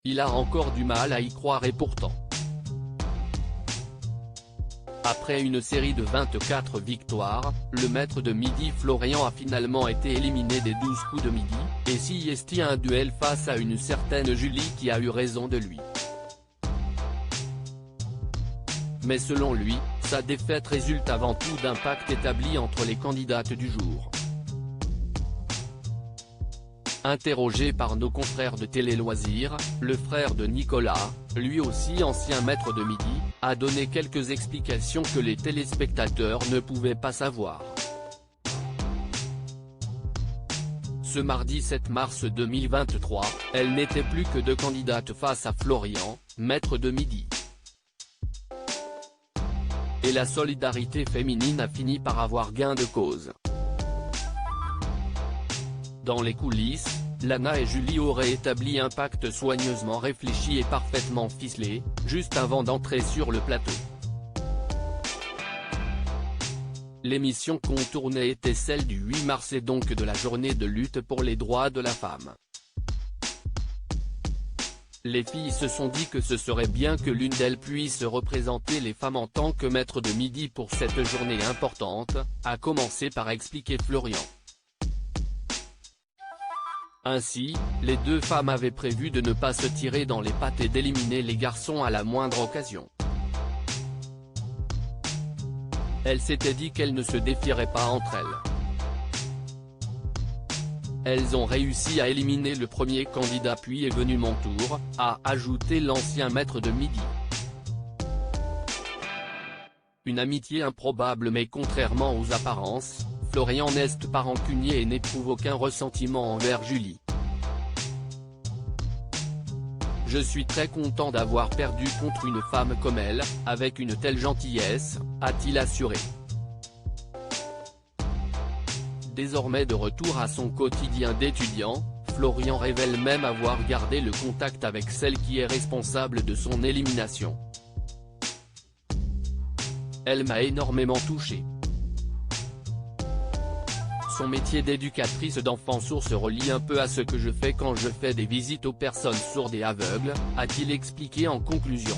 Il a encore du mal à y croire et pourtant. Après une série de 24 victoires, le maître de midi Florian a finalement été éliminé des 12 coups de midi, et s'y estie un duel face à une certaine Julie qui a eu raison de lui. Mais selon lui, sa défaite résulte avant tout d'un pacte établi entre les candidates du jour. Interrogé par nos confrères de Télé Loisirs, le frère de Nicolas, lui aussi ancien maître de midi, a donné quelques explications que les téléspectateurs ne pouvaient pas savoir. Ce mardi 7 mars 2023, elle n'était plus que deux candidates face à Florian, maître de midi. Et la solidarité féminine a fini par avoir gain de cause. Dans les coulisses, Lana et Julie auraient établi un pacte soigneusement réfléchi et parfaitement ficelé, juste avant d'entrer sur le plateau. L'émission qu'on tournait était celle du 8 mars et donc de la journée de lutte pour les droits de la femme. Les filles se sont dit que ce serait bien que l'une d'elles puisse représenter les femmes en tant que maître de midi pour cette journée importante, a commencé par expliquer Florian. Ainsi, les deux femmes avaient prévu de ne pas se tirer dans les pattes et d'éliminer les garçons à la moindre occasion. Elles s'étaient dit qu'elles ne se défieraient pas entre elles. Elles ont réussi à éliminer le premier candidat puis est venu mon tour, a ajouté l'ancien maître de midi. Une amitié improbable mais contrairement aux apparences, Florian n'est pas rancunier et n'éprouve aucun ressentiment envers Julie. Je suis très content d'avoir perdu contre une femme comme elle, avec une telle gentillesse, a-t-il assuré. Désormais de retour à son quotidien d'étudiant, Florian révèle même avoir gardé le contact avec celle qui est responsable de son élimination. Elle m'a énormément touché. Son métier d'éducatrice d'enfants sourds se relie un peu à ce que je fais quand je fais des visites aux personnes sourdes et aveugles, a-t-il expliqué en conclusion.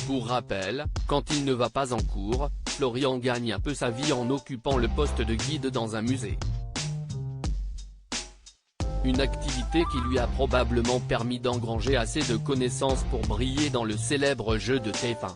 Pour rappel, quand il ne va pas en cours, Florian gagne un peu sa vie en occupant le poste de guide dans un musée. Une activité qui lui a probablement permis d'engranger assez de connaissances pour briller dans le célèbre jeu de TF1.